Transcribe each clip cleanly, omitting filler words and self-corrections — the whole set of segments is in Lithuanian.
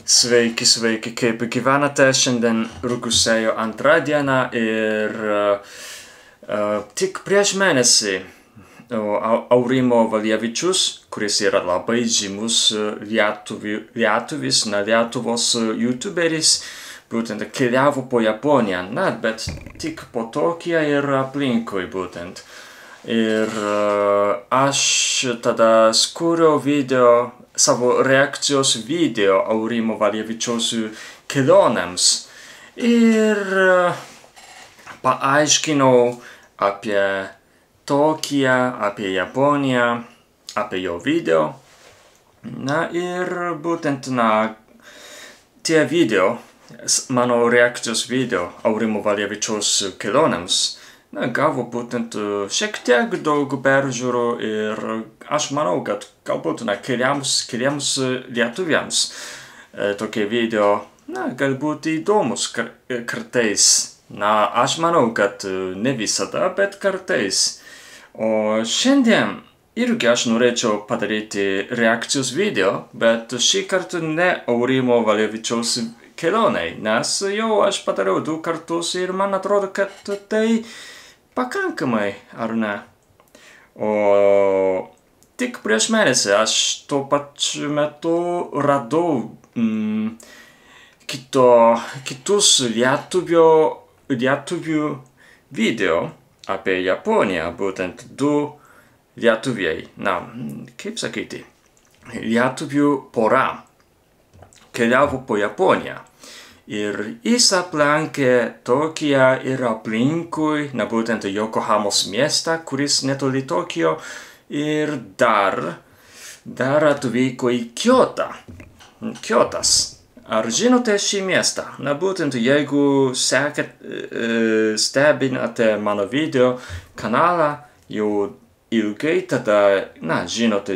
Sveiki, sveiki, kaip gyvenate? Šiandien rugsėjo 2 diena ir tik prieš mėnesį Aurimo Valievičius, kuris yra labai žymus lietuvis, Lietuvos youtuberis, būtent keliavo po Japoniją, bet tik po Tokiją ir aplinkui būtent. Ir aš tada skūriau savo reakcijos video Aurimo Valievičiaus kelionėms ir paaiškinau apie Tokiją, apie Japoniją, apie jo video. Ir būtent, tie video, mano reakcijos video Aurimo Valievičiaus kelionėms, gavo būtent šiek tiek daug peržiūrų ir aš manau, kad galbūt keliems lietuviams tokie video galbūt įdomus kartais. Aš manau, kad ne visada, bet kartais. O šiandien irgi aš norėčiau padaryti reakcijos video, bet šį kartą ne Aurimo Valievičiaus kelionei, nes jau aš padariau 2 kartus ir man atrodo, kad tai pakankamai, ar ne? O tik prieš mėnesį aš tuo pačiu metu radau kitus lietuvių video apie Japoniją, būtent 2 lietuviai, kaip sakyti, lietuvių pora keliavo po Japoniją. Ir jis aplankė Tokiją ir aplinkui, būtent Yokohamos miestą, kuris netoli Tokijo, ir dar atvyko į Kiotą. Kiotas. Ar žinote šį miestą? Būtent jeigu stebinate mano video kanalą jau ilgai, tada, žinote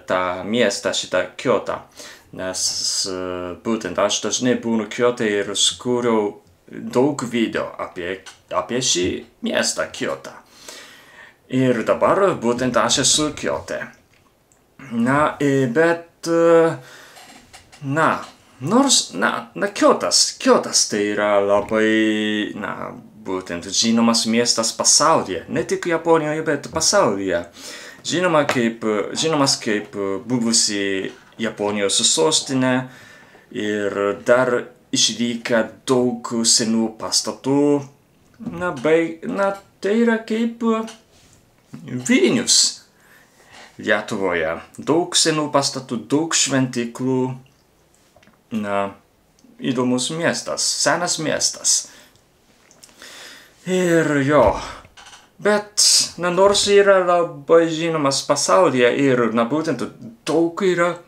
tą miestą, šitą Kiotą. Nes būtent aš dažnai būnu Kiote ir skūriau daug video apie šį miestą Kiotą. Ir dabar būtent aš esu Kiote. Bet, Kiotas tai yra labai, būtent žinomas miestas pasaulyje. Ne tik Japonijoje, bet pasaulyje. Žinomas kaip buvusi Japonijos sostinė ir dar išlikę daug senų pastatų. Tai yra kaip Vilnius Lietuvoje. Daug senų pastatų, daug šventyklų. Įdomus miestas, senas miestas. Ir bet, nors yra labai žinomas pasaulyje ir, būtent daug yra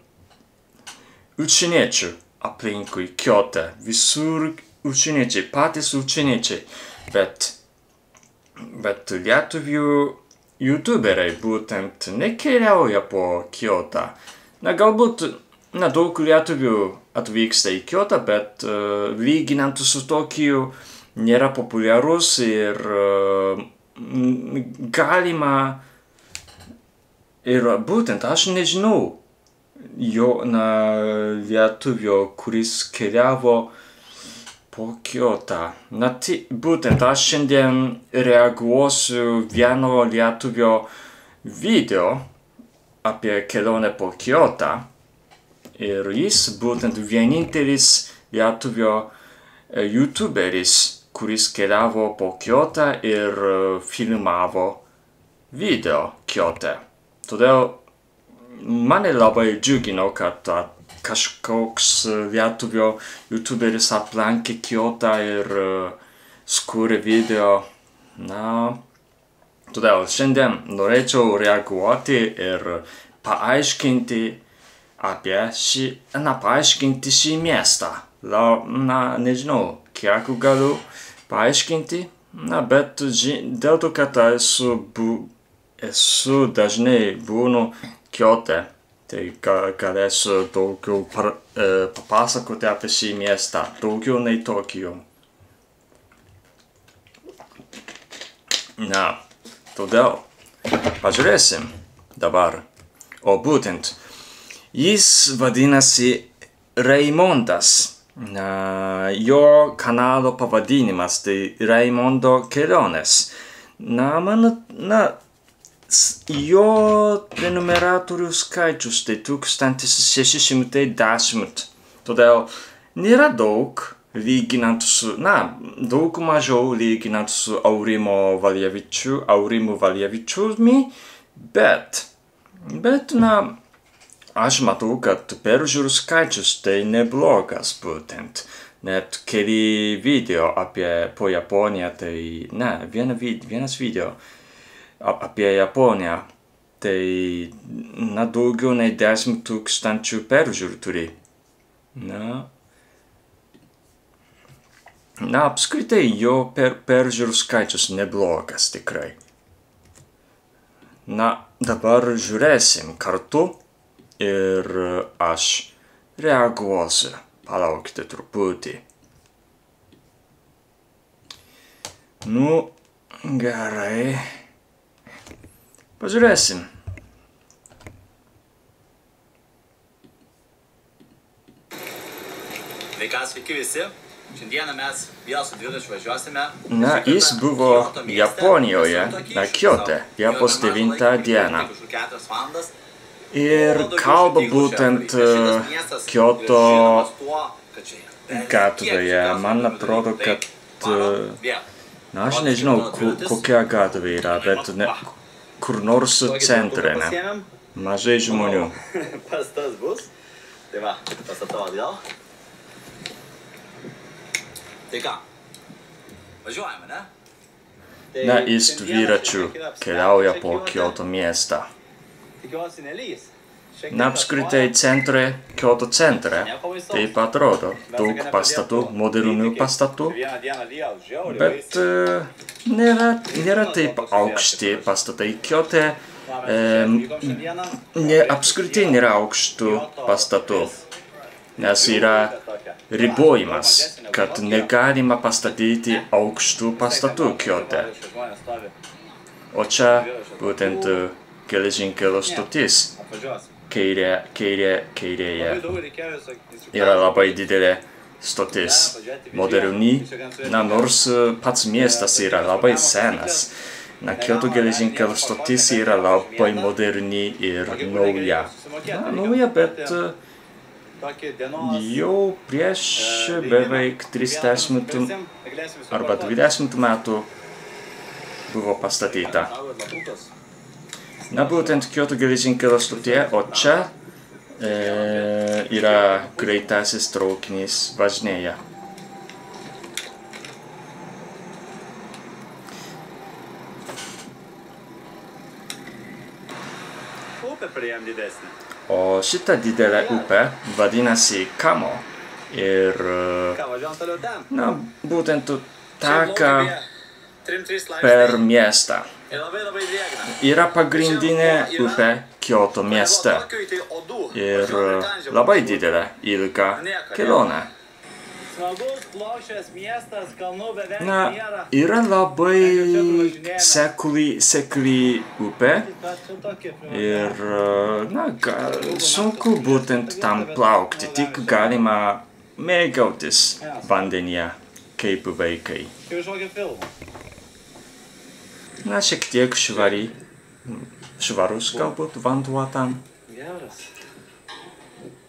užsieniečių aplinkui Kiote, visur užsieniečiai, patys užsieniečiai, bet lietuvių youtuberiai būtent nekeliauja po Kiotą. Galbūt daug lietuvių atvyksta į Kiotą, bet lyginant su Tokiju nėra populiarus ir galima ir būtent aš nežinau lietuvio, kuris keliavo po Kiotą. Būtent aš šiandien reaguosiu vieno lietuvio video apie kelionę po Kiotą. Ir jis būtent vienintelis lietuvio youtuberis, kuris keliavo po Kiotą ir filmavo video Kiote. Todėl mane labai džiugino, kad kažkoks lietuvio youtuberis aplankė Kiotą ir skūrė video. Todėl šiandien norėčiau reaguoti ir paaiškinti šį miestą. Nežinau, kiek galiu paaiškinti, bet dėl to, kad esu dažnai būnu Kiote, tai galėsiu daugiau papasakoti apie šį miestą, daugiau nei Tokiju. Todėl pažiūrėsim dabar. O būtent, jis vadinasi Raimondas. Jo kanalo pavadinimas tai Raimondo kelionės. Jo prenumeratorių skaičius tai 1610. Todėl nėra daug lyginant su, daug mažiau lyginant su Aurimu Valjevičiumi, bet aš matau, kad peržiūrų skaičius tai neblogas būtent. Net keli video po Japoniją, tai vienas video apie Japoniją, tai daugiau nei 10 000 peržiūrų turi. Apskritai jo peržiūrų skaičius neblogas tikrai. Dabar žiūrėsim kartu ir aš reaguosiu. Palaukite truputį. Gerai. Pažiūrėsim. Sveiki visi. Šiandieną mes vėl su dviračiu važiuosime. Jis buvo Japonijoje, Kiote, Liepos 9 dieną. Ir kalba būtent Kioto gatvėje. Man atrodo, kad... aš nežinau, kokia gatvė yra, bet kur nors centre, ne? Mažai žmonių. Pas tas bus. Tai va, pastatau atgal. Tai ką? Važiuojame, ne? Jis dviračiu keliauja po Kioto miestą. Tikiuosi nelys. Apskritai Kioto centre taip atrodo. Daug pastatų, modernių pastatų, bet nėra taip aukšti pastatai. Kiote apskritai nėra aukštų pastatų, nes yra ribojimas, kad negalima pastatyti aukštų pastatų Kiote. O čia būtent geležinkelio stotis. Kairėje yra labai didelė stotis. Moderni, nors pats miestas yra labai senas. Kioto geležinkelio stotis yra labai moderni ir nauja. Nauja, bet jau prieš beveik 30 arba 20 metų buvo pastatyta. Būtent Kioto geležinkelio stotyje, o čia yra greitasis traukinys važinėja. Upė priėjom didesnė. O šita didelė upė vadinasi Kamo. Ir būtent teka per miestą. Yra pagrindinė upė Kioto mieste. Ir labai didelė, ilga kelionė. Yra labai sekli upė. Ir sunku būtent tam plaukti, tik galima mėgautis vandenyje kaip vaikai. Šiek tiek švarus galbūt vanduo tam.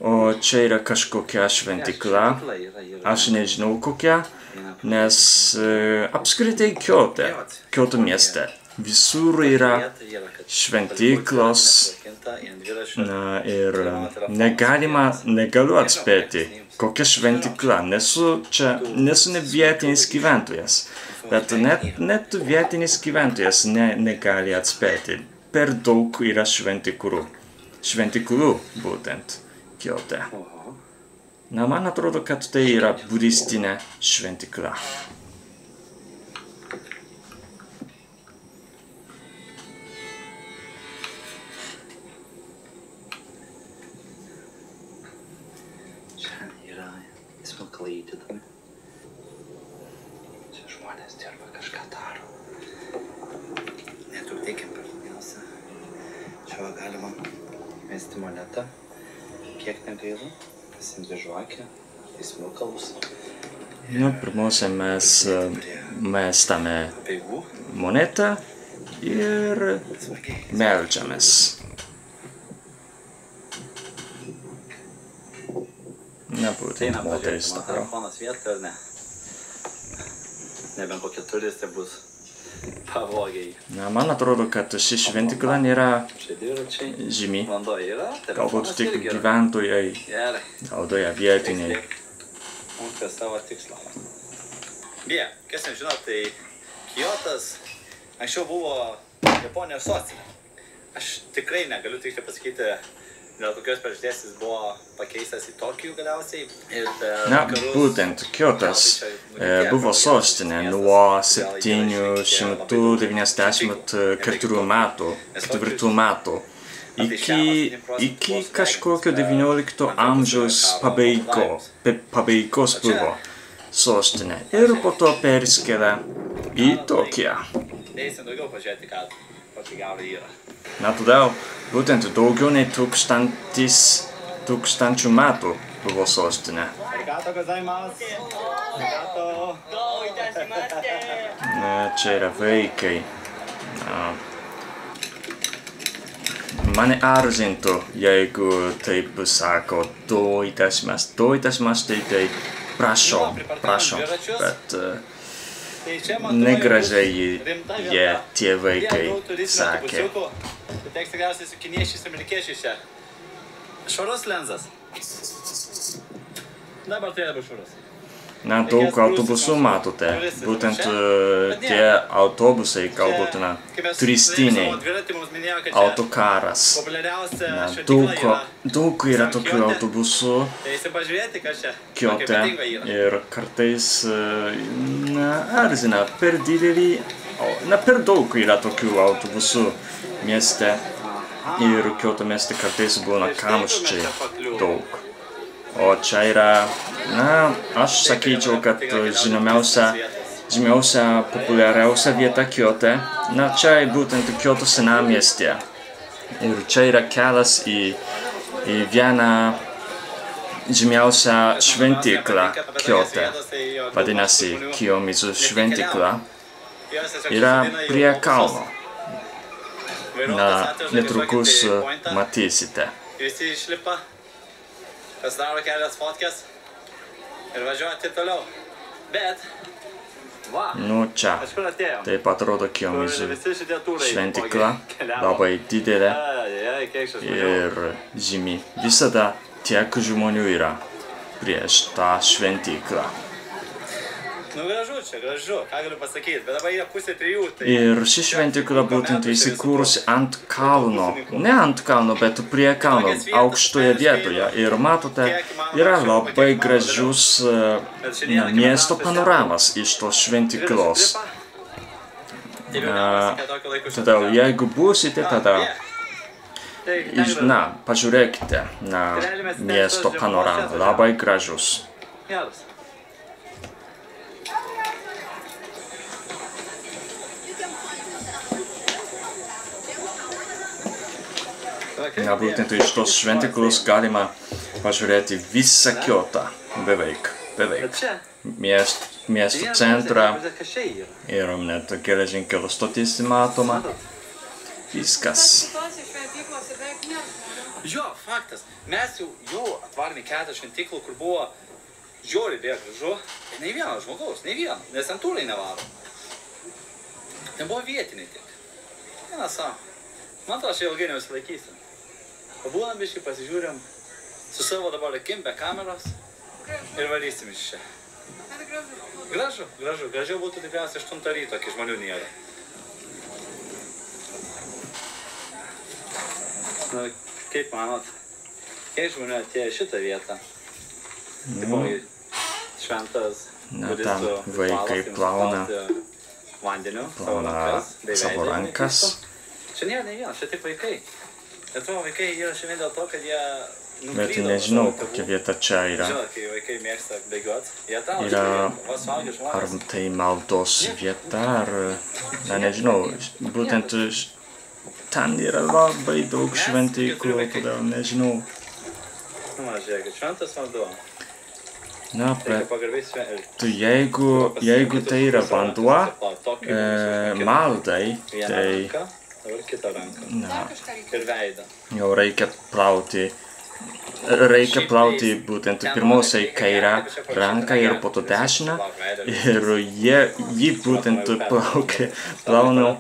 O čia yra kažkokia šventykla. Aš nežinau kokia, nes apskritai Kioto mieste visur yra šventyklos ir negaliu atspėti, kokia šventykla. Nesu ne vietinis gyventojas, bet net vietinis gyventojas negali atspėti. Per daug yra šventiklų būtent Kiote. Man atrodo, kad tai yra budistinė šventikla. Smilkalai. Čia žmonės dirba, kažką daro. Netrukdykim per daugiausia. Čia galima mesti monetą. Kiek negaila. Pasimti žvakę, tai smilkalus. Nu, pirmiausia, mes mestame monetą ir meldžiamės. Na, būtent moteris daro. Telefonas vietą, ar ne? Nebent kokie turistai bus pavogiai. Na, man atrodo, kad ši šventykla nėra žymi. Vanduo yra, Galbūt telefonas tik irgi yra. gyventojai Gerai. naudoja vietiniai. Mums apie savo tikslą. Beje, kas nežinot, tai Kiotas anksčiau buvo Japonijos sostinė. Aš tikrai negaliu tiksliai pasakyti, dėl kokios priežasties jis buvo pakeistas į Tokijų galiausiai. Na, būtent Kiotas buvo sostinė nuo 794 metų iki kažkokio 19 amžiaus pabaigos buvo sostinė ir po to perskėlė į Tokiją. Eisim daugiau pažiūrėti, kokį gavą yra. Na, todėl būtent daugiau nei 1000 metų buvo sostinė. Arigato gozaimasu. Arigato. Na, čia yra vaikai. Mane erzintų, jeigu taip sako, do itasimasu, tai prašom, bet negražiai jie tie vaikai sakė. Tai teks tikriausiai su kiniečiais ir amerikiečiais čia. Švarus lenzas. Dabar tai dabar švarus. Na, daug autobusų matote. Būtent tie autobusai, galbūt, turistiniai, autokaras. Na, daug yra tokių autobusų Kiote ir kartais, erzina per didelį, per daug yra tokių autobusų mieste ir Kioto mieste kartais būna kamščiai daug. O čia yra, aš sakyčiau, kad žymiausia, populiariausia vieta Kiote, čia būtent Kioto senamiestyje. Ir čia yra kelias į vieną žymiausią šventyklą Kiote, vadinasi Kiyomizu šventykla, yra prie kalno. Na, netrukus matysite. Visi išlipa, pasidaro kelias fotkės ir važiuoja taip toliau. Bet, nu čia, taip atrodo Kiyomizu šventykla, labai didelė ir žymi. Visada tiek žmonių yra prieš tą šventyklą. Nu gražu čia, gražu, ką galiu pasakyti, bet dabar yra 2:30. Ir ši šventykla būtent įsikūrusi ant kalno, ne ant kalno, bet prie kalno, aukštoje vietoje. Ir matote, yra labai gražus miesto panoramas iš tos šventyklos. Todėl, jeigu būsite, tada pažiūrėkite miesto panoramą, labai gražus. Na, būtent iš tos šventyklos galima pažiūrėti visą Kiotą, beveik. Miesto centrą ir net geležinkelio stotis matoma. Viskas. Jo, faktas. Mes jau atvarėme keletą šventyklų, kur buvo žiauriai gražu. Nei vieno žmogaus, nei vieno, nes ten turai nevaro. Ten buvo vietiniai tik. Man atrodo, aš ilgai neusilaikysiu. Pabūnam biškai, pasižiūrim su savo dabar akim be kameros ir varysim iš čia. Gražu. Gražiau būtų tikriausiai 8 ryto, kai žmonių nėra. Na, kaip manot, kiek žmonių atėjo šitą vietą? Tipogi šventas budistų vaikai plauna savo rankas. Čia nėra nei vienas, čia tik vaikai. Ir tavo vaikai yra šiandien dėl to, kad jie nuklydo. Bet nežinau, kokia vieta čia yra. Žinot, kai vaikai mėgsta bėgiot, jie tau ar tai maldos vieta, ar... nežinau, būtent ten yra labai daug šventyklų, todėl nežinau. Na, žiūrėkit, šventas vanduo. Na, bet jeigu tai yra vanduo maldai, tai dabar kitą ranką. na, Ir veidą. jau reikia plauti būtent pirmiausiai kairę ranką ir po to dešinę ir jį būtent plaunu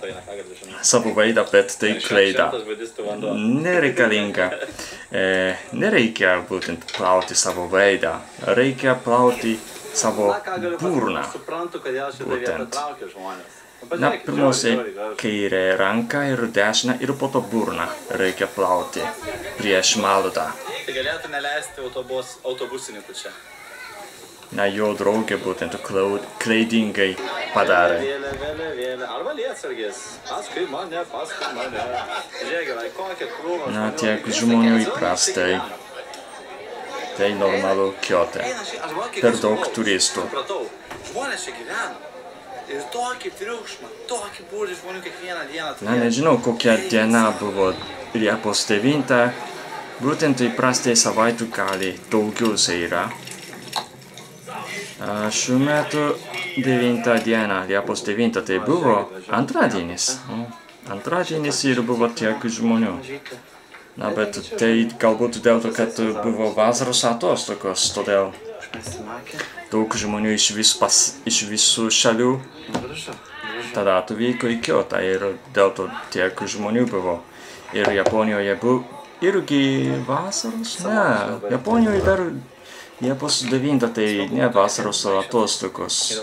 savo veidą, bet tai klaida. Nereikia būtent plauti savo veidą, reikia plauti savo burną. Būtent. Na, pirmiausiai kairę ranką ir dešinę ir po to burną reikia plauti prieš maldą. Tai galėtų neleisti autobusininkų čia. Na, jo draugė būtent klaidingai padarė. Vėlė. Arba lietsargis. Paskui mane. Žiūrėkit, kokia krūva. Na, tiek žmonių įprastai. Tai normalu Kiote. Per daug turistų. Supratau, žmonės čia gyvena. Ir tokį triukšmą, tokį būrį žmonių kiekvieną dieną. Na, nežinau, kokia diena buvo Liepos 9. Būtent įprastai savaitų gali daugiausiai yra. Šiuo metu 9 diena, Liepos 9, tai buvo antradienis. Antradienis ir buvo tiek žmonių. Na, bet tai galbūt dėl to, kad buvo vasaros atostogos, todėl daug žmonių iš visų šalių tada atvyko į Kiotą ir dėl to tiek žmonių buvo. Ir Japonijoje buvo irgi vasaros? Ne, Japonijoje dar Liepos 9, tai ne vasaros atostogos.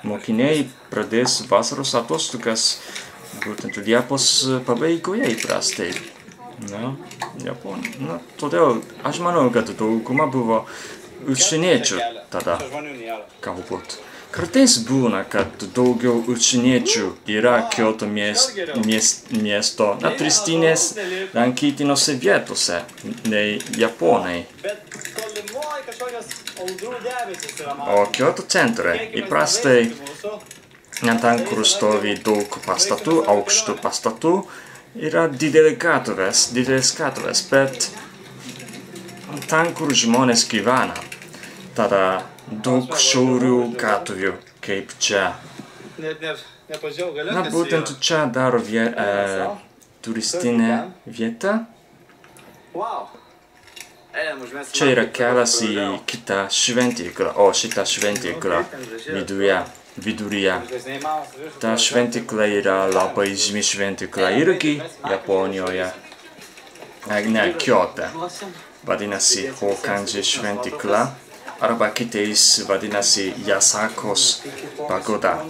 Mokiniai pradės vasaros atostogas būtent Liepos pabaigoje įprastai. Na, na, todėl aš manau, kad dauguma buvo užsieniečių tada, galbūt. Kartais būna, kad daugiau užsieniečių yra Kioto miesto, na, turistinės lankytinose vietose, nei japonai. O Kioto centre įprastai, ten, kur stovi daug pastatų, aukštų pastatų, yra didelės gatvės, bet ten, kur žmonės gyvena, tada daug šiaurių gatvių, kaip čia. Na, būtent čia daro turistinė vieta. Čia yra kelias į kitą šventyklą, o šitą šventyklą viduryje. Ta šventykla yra labai žymi šventykla irgi Japonijoje. Ne, Kiote. Vadinasi Hokanji šventykla. Arba kitais vadinasi Yasakos pagoda.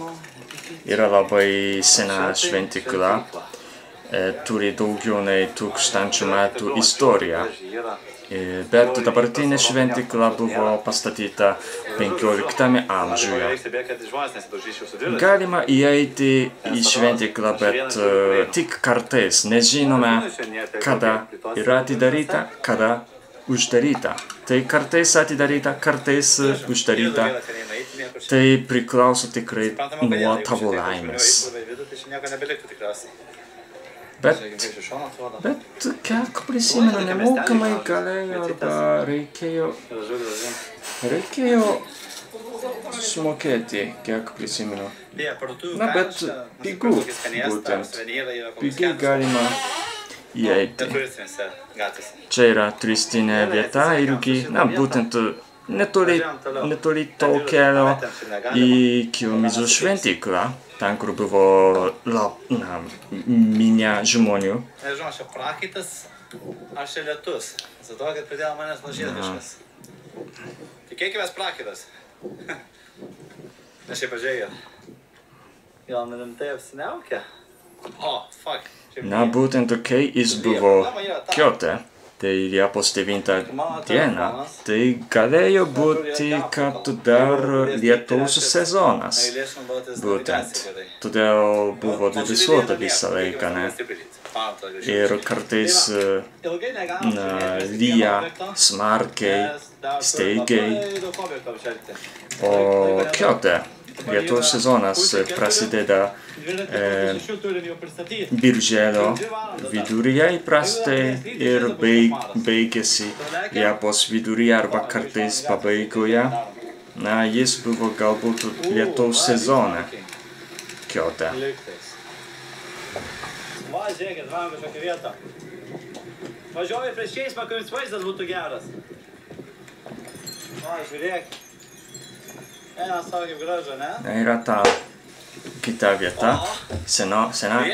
Yra labai sena šventykla, turi daugiau nei 1000 metų istoriją. Bet dabartinė šventykla buvo pastatyta 15 amžiuje. Galima įeiti į šventyklą, bet tik kartais. Nežinome, kada yra atidaryta, kada uždaryta. Tai kartais atidaryta, kartais uždaryta. Tai priklauso tikrai nuo tavo laimės. Bet kiek prisimenu, nemokamai galėjo arba reikėjo sumokėti, kiek prisimenu. Na, bet pigu būtent. Pigiai galima įeiti. Čia yra turistinė vieta irgi, na, būtent netoli to kelio į Kiyomizu šventyklą. Ten, kur buvo minia žmonių. Nežinau, čia prakaitas, aš čia lietus. Dėl to, kad pradėjo manęs mažėti kažkas. Tikėkimės prakaitas. Aš čia pažiūrėjau. Gal manim tai apsiniaukia? O, fuck. Na, būtent kai jis buvo Kiote, tai Liepos 9 diena, tai galėjo būti, kad dar lietaus sezonas. Būtent. Todėl buvo debesuota visą laiką, ne? Ir kartais lyja smarkiai, staigiai. O Kiote lietaus sezonas prasideda birželio viduryje įprastai ir baigiasi Liepos viduryje arba kartais pabaigoje. Na, jis buvo galbūt lietaus sezone Kiote. Va, žiūrėkit, varom kažkokią vietą. Važiuoju prieš eismą, kad jums vaizdas būtų geras. Va, žiūrėk. Eina savo kaip gražu, ne? Yra ta kita vieta, sena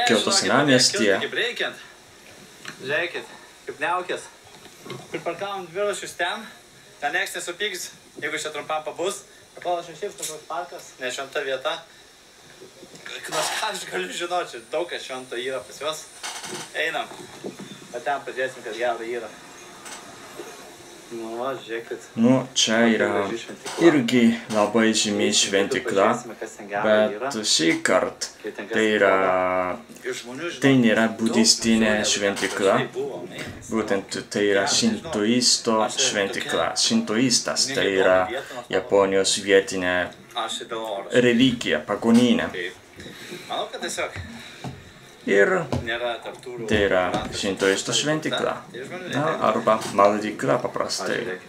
Kioto senamiestyje. Kaip reikiant. Žiūrėkit, kaip neaukės. Priparkavom dviračius ten, ten nieks nesupyks, jeigu čia trumpam pabus. Atrodo, šiaip kažkoks parkas, nešventa vieta. Nors ką aš galiu žinoti, daug kas švento yra pas juos. Einam. O ten padėsim, kad gero yra. Nu, va, žiūrėkit. Nu, čia yra irgi labai žymi šventykla, bet šį kartą tai nėra budistinė šventykla, būtent tai yra šintoisto šventykla. Šintoistas tai yra Japonijos vietinė religija, pagoninė. Manau, kad tiesiog ir tai yra šintoisto šventykla, arba maldykla paprastai.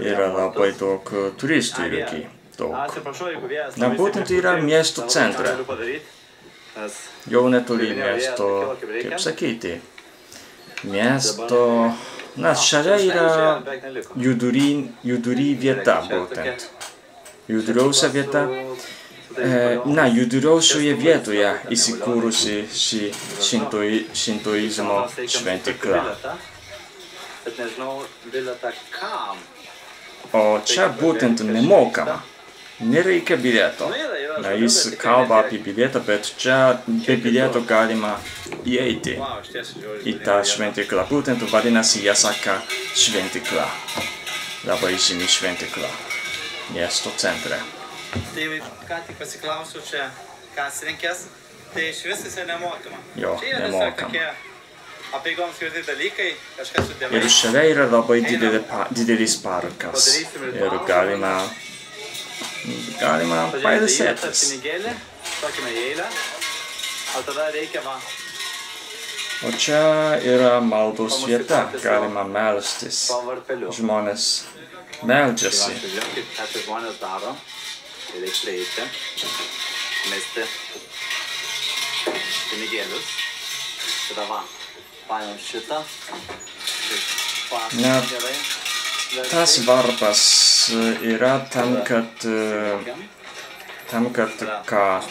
Yra labai daug turistų irgi. Na, būtent yra miesto centre. Jau netoli miesto, kaip sakyti, miesto, na, šalia yra judury vieta būtent. Juduriausia vieta. Na, juduriausioje vietoje įsikūrusi ši šintoizmo šventykla. O čia būtent nemokama. Nereikia bilieto. Na, jis kalba apie bilietą, bet čia be bilieto galima įeiti į tą šventyklą. Būtent vadinasi Jasaka šventykla. Labai žymi šventykla miesto centre. Tai ką tik pasiklausiu čia kasininkės, tai iš viskas yra nemokama. Jo, nemokama. Apeigoms skirti dalykai, kažkas su tėvais. Ir šalia yra labai didelis parkas ir galima pailsėtis. Pinigėlį, tokime į eilę, o tada reikia va. O čia yra maldos vieta, galima melstis. Žmonės meldžiasi. Žiūrėkit, ką tai žmonės daro. Tai reikia prieiti, mesti pinigėlius. Tada va, paėmėm šitą. Na, tas varpas yra tam, kad ką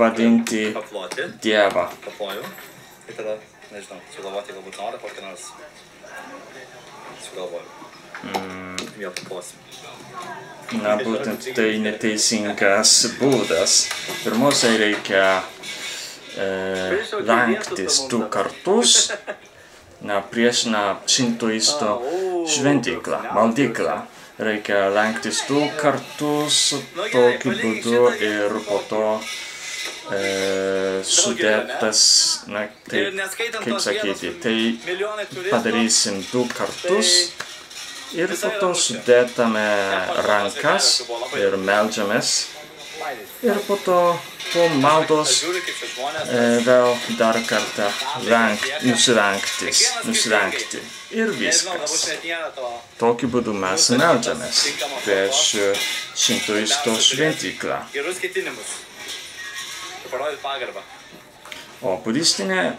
vadinti Dievą. Paploju. Tai tada, nežinau, sugalvoti galbūt nori kokį nors. Sugalvoju. Vėl paplosim. Na, būtent tai neteisingas būdas. Pirmiausiai reikia lenktis 2 kartus, na, prieš šintoisto šventyklą, maldyklą. Reikia lenktis 2 kartus tokiu būdu ir po to sudėtas, na, kaip sakyti, tai padarysim 2 kartus. Ir po to sudėtame rankas ir meldžiamės. Ir po to po maldos vėl dar kartą nusirengti. Ir viskas. Tokiu būdu mes meldžiamės prieš šintoisto šventyklą. O budistinėje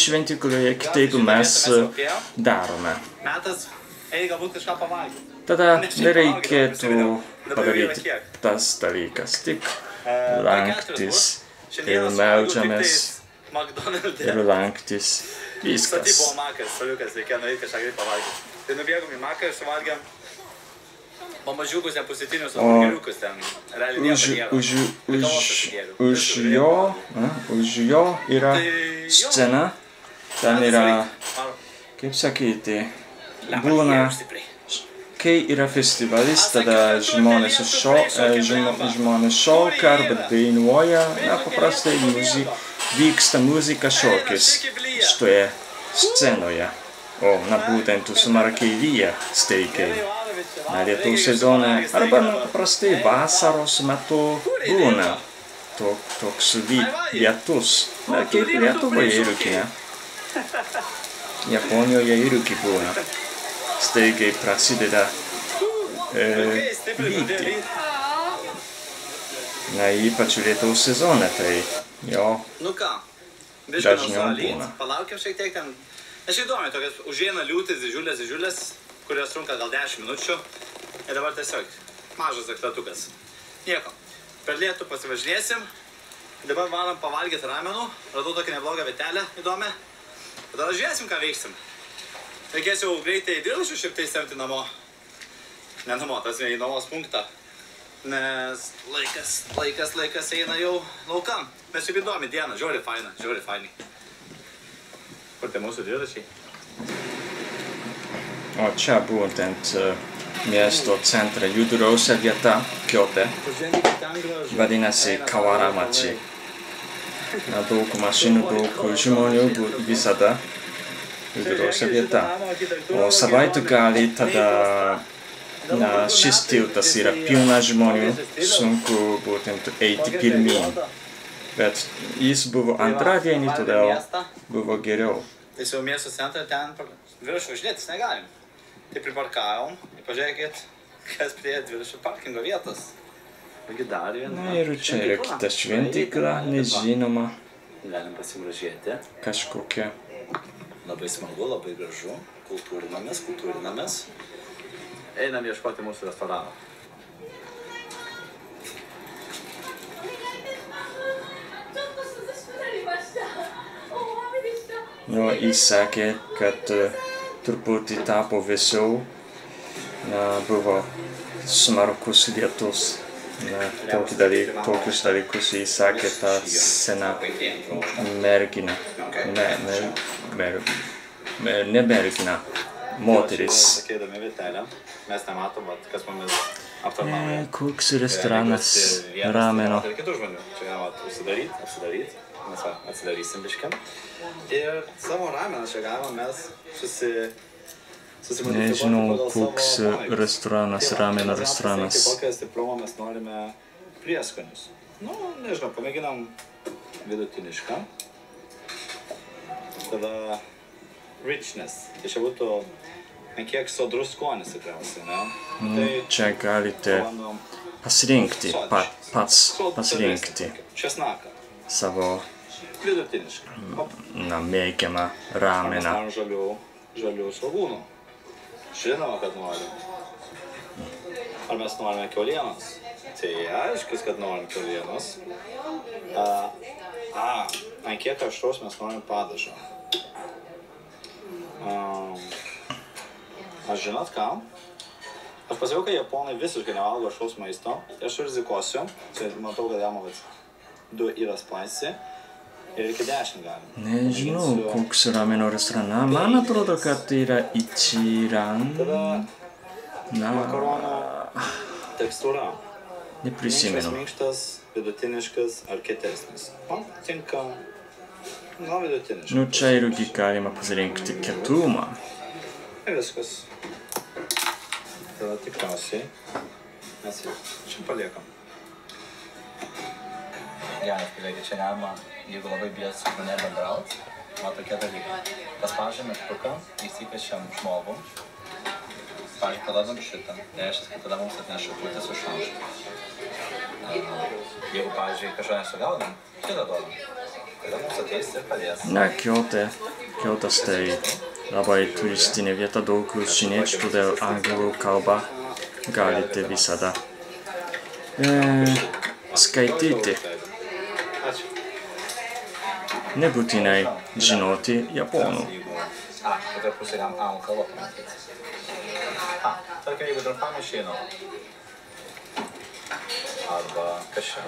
šventykloje kitaip mes darome. Tada nereikėtų padaryti tas dalykas, tik lenktis ir meldžiamės ir lenktis. Viskas. Tai buvo makas, soliukas, reikėjo nueiti kažką greit pavalgyti. Tai nubėgom į maką ir suvalgėm pamažiukus, ne pusitinius, o burgeriukus ten. Realiai nieko nėra. Už jo yra scena, ten yra, kaip sakyti, būna, kai yra festivalis, tada žmonės šoka arba dainuoja, na, paprastai vyksta muzika šokis šitoje scenoje. O, na, būtent Smarkeivyje steigiai lietaus sezone, arba paprastai vasaros metu būna toks lietus. Kaip Lietuvoje irgi, ne? Japonijoje irgi būna. Staigiai prasideda lyti. Ypač lietaus sezone, tai jo dažniau būna. Palaukiam šiek tiek ten. Aš įdomiai, tokias užeina liūtis didžiulės, kurios trunka gal 10 minučių. Ir dabar tiesiog mažas akletukas. Nieko. Per lietų pasivažinėsim. Dabar varom pavalgyti ramenų. Radau tokią neblogą vietelę įdomią. Tada žiūrėsim, ką veiksim. Reikės jau greitai dviračių šiek tiek semti namo. Ne namo, tas į nuomos punktą. Nes laikas eina jau laukam. Mes šiaip įdomi diena, žiauriai fainai. Kur tai mūsų dviračiai? O čia būtent miesto centre judriausia vieta Kiote. Vadinasi Kawaramachi. Daug mašinų, daug žmonių visada judriausia vieta. O savaitę gali tada šis tiltas yra pilna žmonių, sunku būtent eiti pirmyn. Bet jis buvo antradienį, todėl buvo geriau. Tai jau miesto centre ten dviračių važinėtis negalim. Tai priparkavom ir pažiūrėkit, kas prie dviračių parkingo vietos. Dar viena. Na ir čia yra kita šventykla, nežinoma. Galim pasigrožėti. Kažkokia. Labai smagu, labai gražu. Kultūrinamės. Einam ieškoti mūsų restorano. No, jis sakė, kad truputį tapo vėsiau. Buvo smarkus lietus. Tokius dalykus jis sakė ta sena mergina. Ne mergina, moteris. Mes nematom, kas mumis aptarnauja. Koks restoranas rameno. Kitų žmonių. Čia galima apsidaryt. Mes atsidarysim biškiam. Ir savo rameną čia galima mes Nežinau, koks restoranas, rameno restoranas. Kokią stiprumą mes norime prieskonius. Nežinau, pamėginam vidutinišką. Tada richness. Tai čia būtų kiek sodrus skonis tikriausiai, ne? Čia galite pasirinkti, pats pasirinkti savo mėgiamą rameną. Žalių svogūnų. Žinoma, kad norim. Ar mes norime kiaulienos? Tai aiškis, kad norim kiaulienos. Ant kiek aštraus mes norim padažo. Aš žinot ką? Aš pasakiau, kad japonai visiškai nevalgo aštraus maisto. Aš rizikuosiu. Čia matau, kad jam 2 yra spicy. Ir iki 10 galim. Nežinau, koks rameno restoranas. Man atrodo, kad tai yra Ichiran. Makaronų tekstūra. Neprisimenu. Minkštas, vidutiniškas ar kietesnis. Man tinka vidutiniškas. Čia irgi galima pasirinkti kietumą. Ir viskas. Tada tikriausiai mes čia paliekam. Geras, kolegė, čia galima, jeigu labai bijęs su žmonė bendraut, tokie dalykai. Paspaudžiam mygtuką, įsikviečiam žmogų, padedam šitą, reiškia, kad tada mums atneša šakutę su šaukštu. Jeigu, pavyzdžiui, kažką nesugaudam, kitą duodam. Tada mums ateis ir padės. Kiotas tai labai turistinė vieta, daug užsieniečių, todėl anglų kalbą galite visada skaityti. Nebūtinai žinoti japonų. Kita pusė jam anglų kalbą pamatyti. Tarkim, jeigu trumpam išeinu. Arba kas čia?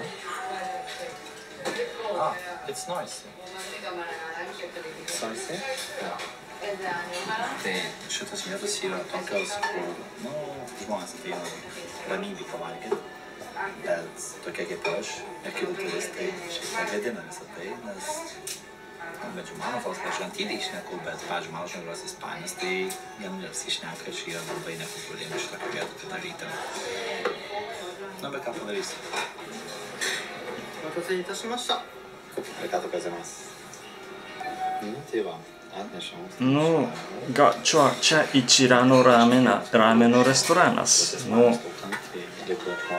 It's noisy. Noisy? Jo. Tai šitas vietos yra tokios, kur, žmonės ateina ramybį pavalgyti. Bet tokie kaip aš, nekilų turistai, šiek tiek gadina visą tai, nes bet jau mano falskai aš gan tyliai išneku, bet, pavyzdžiui, mano žmogus Ispanis, tai jam apsišneka, čia yra labai nekultūrinė šitokia vieta. padaryta. Na, bet ką padarysi? Arigatou gozaimasu. Tai va, atnešam. Nu, čia Ichirano rameno restoranas. Nu,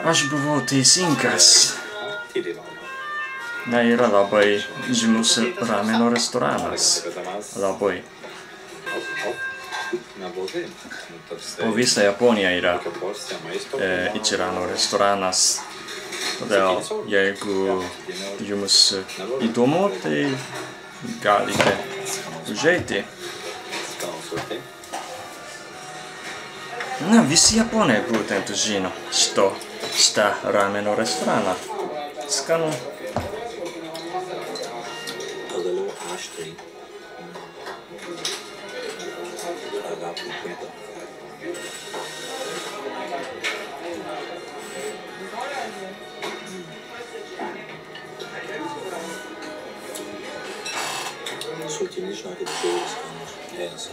aš buvau teisingas. Na, yra labai žymus rameno restoranas. Labai. O visa Japonija yra Ichirano restoranas. Todėl, jeigu jums įdomu, tai galite užeiti. Na, visi Japonai būtent žino šitą rameno restoraną. Skanu. Pagaliau aštriai. Ragapų puiku. Šaltinis, žinokit, žiauriai skanus.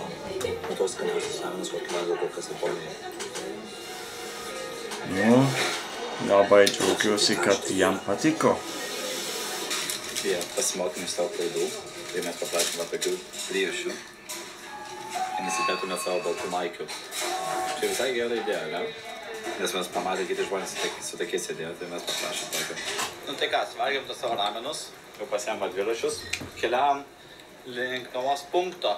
Nuo tos skaniausias ramenas, kokį valgau kol kas Japonijoje. Nu, labai džiaugiuosi, kad jam patiko. Pasimokėm iš savo klaidų, tai mes paprašėm tokių ryšių. Nesitėtume savo baltų maikių. Čia visai gera idėja, ne? Nes mes pamatė kiti žmonės su tokiais sėdėjo, tai mes paprašėm tokio. Nu tai ką, valgėm tos savo ramenus, jau pasiėmė dviračius, keliavom link nuomos punkto.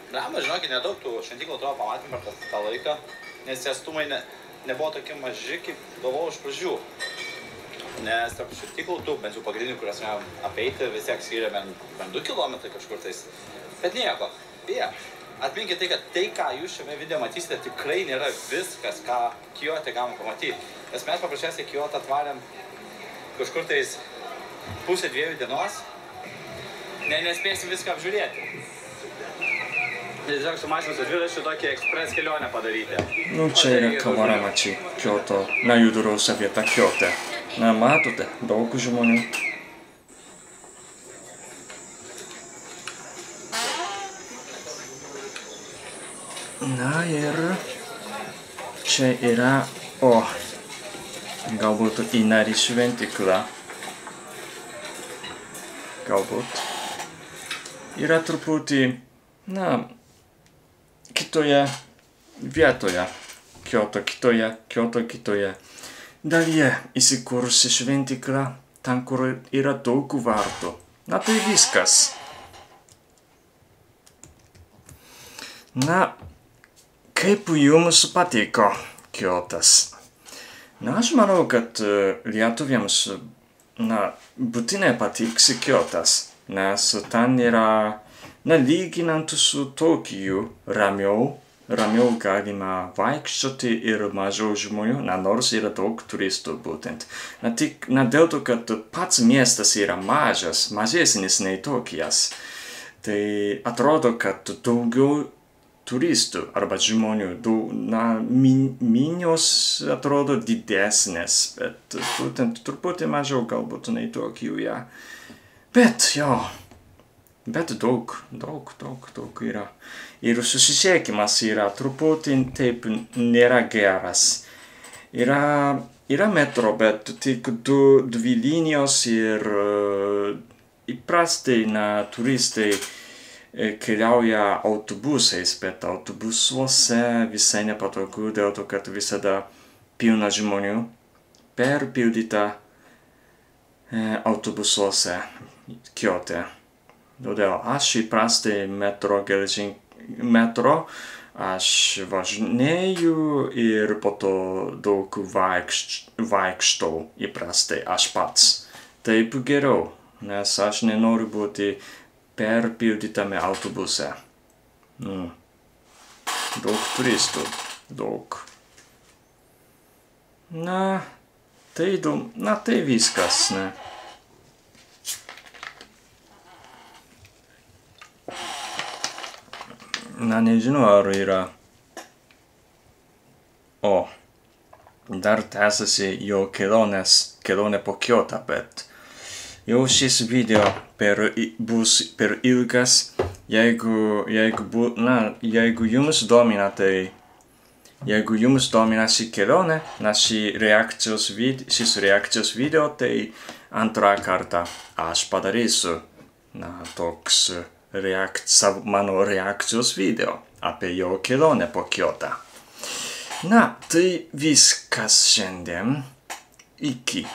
Blema, žinokit, nedaug tų šventyklų atrodo pamatėm per tą laiką, nes tie atstumai nebuvo tokie maži, kaip galvojau iš pradžių. Nes tarp šventyklų tų, bent jau pagrindinių, kurias mes apeiti, vis tiek skyrė bent 2 kilometrai kažkur tais. Bet nieko. Beje, atminkite tai, kad tai, ką jūs šiame video matysite, tikrai nėra viskas, ką Kiote galima pamatyti. Nes mes paprasčiausiai Kiotą atvarėm kažkur tais 1:30 dienos. Nespėsim viską apžiūrėti. Tiesiog sumažinus su dviračiu tokį ekspres kelionę padaryti. Nu, čia yra Kawaramachi, Kyoto, najuduriausia vieta Kiote. Na, matote, daug žmonių. Na ir čia yra, galbūt Inari šventykla. Galbūt. Yra truputį, kitoje vietoje, Kioto kitoje dalyje įsikūrusi šventykla, ten, kur yra daug vartų. Na, tai viskas. Na, kaip jums patiko Kiotas? Na, aš manau, kad lietuviams, būtinai patiks Kiotas. Nes ten yra, lyginant su Tokiju, ramiau galima vaikščioti ir mažiau žmonių, nors yra daug turistų būtent. Dėl to, kad pats miestas yra mažesnis nei Tokijas. Tai atrodo, kad daugiau turistų arba žmonių, minios atrodo didesnės, bet būtent truputį mažiau galbūt nei Tokijuje. Bet daug yra. Ir susisiekimas yra truputį taip nėra geras. Yra metro, bet tik dvi linijos ir įprastai turistai keliauja autobusais, bet autobusuose visai nepatogu, dėl to, kad visada pilna žmonių, perpildyta autobusuose Kiote. Todėl aš įprastai metro, aš važinėju ir po to daug vaikštau įprastai aš pats. Taip geriau, nes aš nenoriu būti perpildytame autobuse. Daug turistų, daug. Tai viskas, ne? Nežinau, ar yra. Dar tęsiasi jo kelionė po Kiotą, bet jau šis video bus per ilgas. Jeigu jums domina, tai Jeigu jums domina ši kelionė, na šis reakcijos video, tai antrą kartą aš padarysiu toks mano reakcijos video apie jo kelionę po Kiotą. Na, tai viskas šiandien. Iki.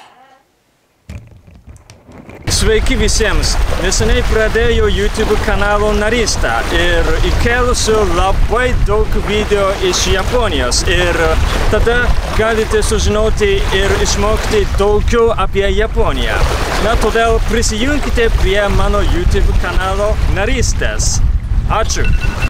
Sveiki visiems! Neseniai pradėjau YouTube kanalo narystę ir įkėlusiu labai daug video iš Japonijos ir tada galite sužinoti ir išmokti daugiau apie Japoniją. Na, todėl prisijunkite prie mano YouTube kanalo narystės. Ačiū!